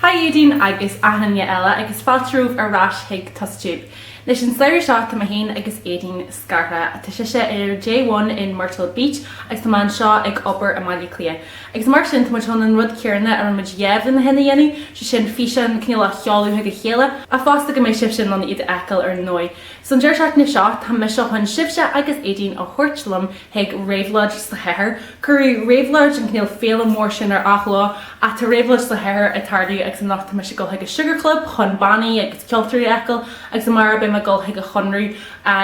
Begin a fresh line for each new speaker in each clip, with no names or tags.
Éadaoin agus aithne eile agus fáiltriúh arás chuig tostúb. Leis an sléir seo tá héin agus Éadaoin scartha a tá sé ar J1 in Myrtle Beach agus tá man seo ag obair a maiile clia. Agus mar sin tá an an rud cearna ar muid dhéobh na hena dhéanú sé sin físeán cnéile cheoladh go chéile a fásta go méid sib sin an iad eiceil ar nói. So an deirseachna seo tá me seo chun sibse agus Éadaoin ó chuirtlam ag Ravelóid Chathair, chuirí Ravelóid an cnéal féle mór sin ar achlá a tá Ravelóid Chathair a tardaí agus an nachta me se go ag a Sugar Club, chun bannaí agus ceoltarí eiceil agus mar be me go ag a chunrú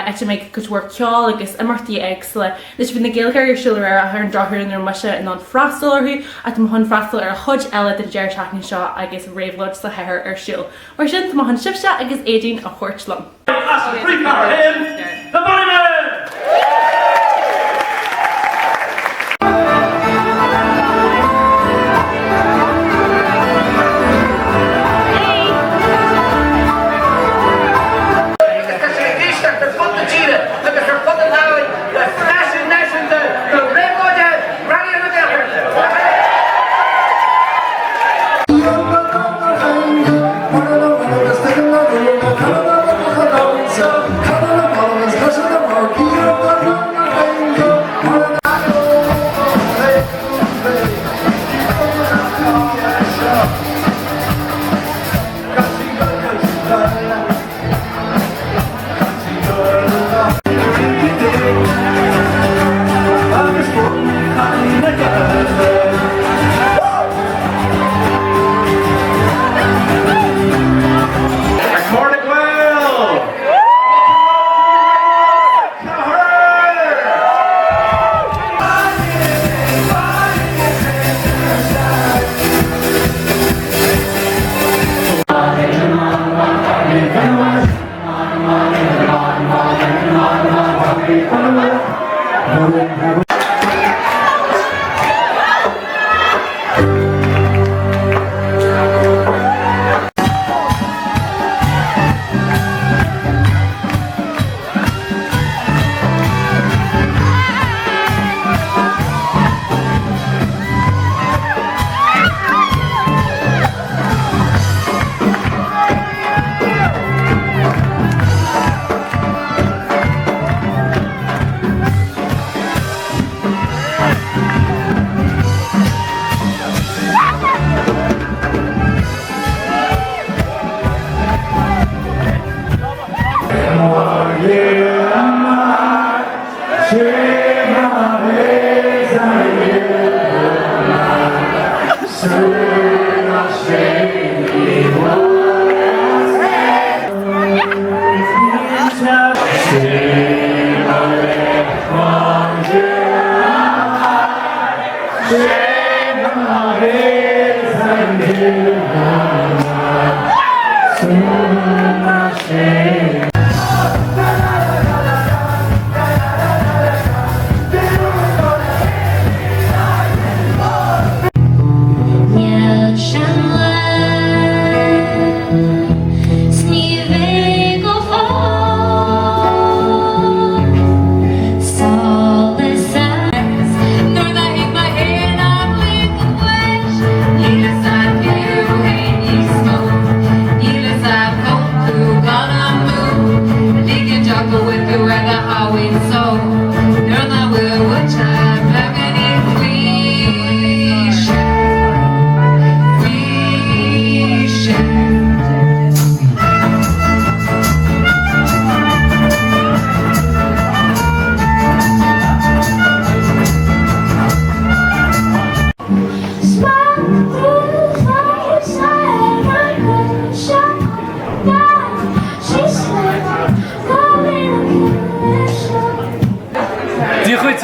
ete méid gotuair ceáil agus imartaí agsla. Leis bhí na ggéalgair ar siúil ar an drathúin ar muise in an freastal orthú a tá chun freastal ar a chuid eile den deirseachna seo agus Ravelóid Chathair ar siúil. Mar sin tá chun sibse agus Éadaoin ó chuirtlam.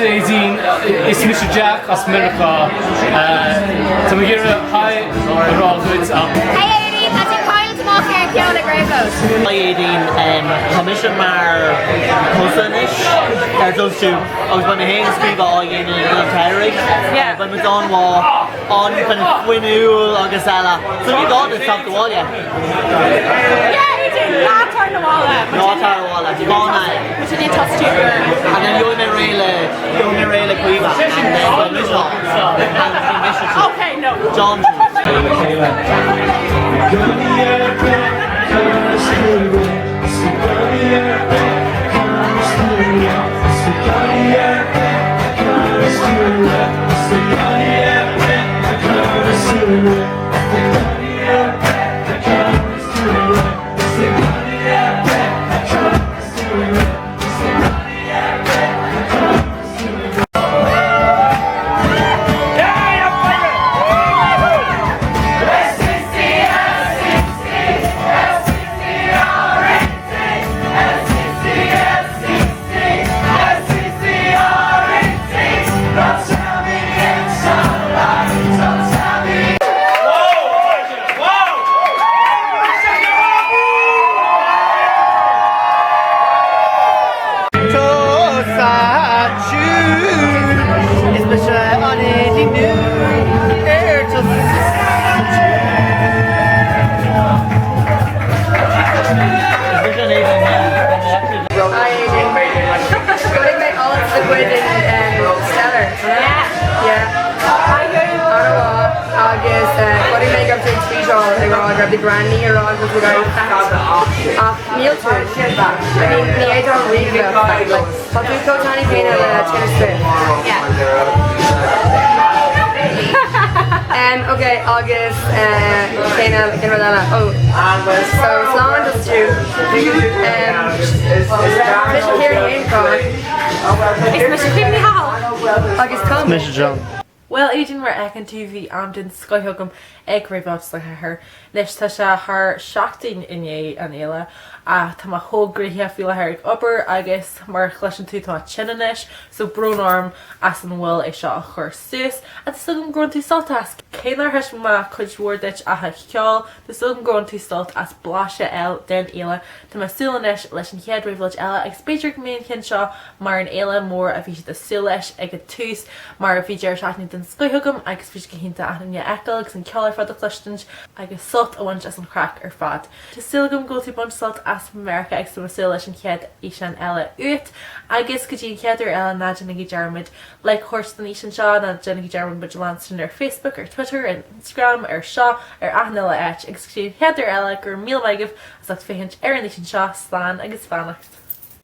Éadaoin is Mr. Jack as America. So we hear hi Ravelóid.
Hey Éadaoin, as in Kyle to walk here, Fiona Graveload.
Hi Éadaoin, commission mar cousin-ish. Those two. I was going to hang speak all again in Teireadh.
Yeah.
When we done on kind of Winnool agus ela. So you got to stop the wall, yeah?
Yeah, Éadaoin, láthair na walla.
Láthair na walla. Bána.
Which is a tough tuber.
And then you're in Ravelóid chuig and then
Okay, no.
John.
seo ag the granny ar á go bhfuil ach níl tú ní éidir riomh tá tú cótánaí féine le Taylor Swift. Okay, agus chéile in Radana. So slán just tú agus Tom.
Mr. John.
Well, Aidan mar echan tú bhí am den scoithegam ag Ravelóid le Chathair. Leis tá se th seachtaine inné an éile a tá thógraithe fi le ag obair agus mar chleisin tú tá chinnanis so brúnarm as an bhfuil é seo a chur suas a tá an gron tú saltas. Céinar heis má chuidhúdait a cheáil Tá an gron tú salt as blaise eil den éile Tá súlanis leis an chéad Ravelóid eile ag spéidir gomén chin seo mar an éile mór a bhí si súlais ag tús mar a bhí dear seachtaine den scoithegam agus bhí go hinnta aithne eil agus an ceáir fad a chluistint agus sult a bhaint as an crack ar fad. Tá silgam go tú bunt salt as America ag sú leis an chéad ísan eile uait agus go dtí chéadidir eile na Jennigy Jarmid le chóstan ísan seo na Jennigy Jarmid budgelansin ar Facebook ar Twitter ar Instagram ar seo ar aithneile éit agus go dtí chéadidir eile gur míl maigah as féint ar an ísan seo slán agus fannacht.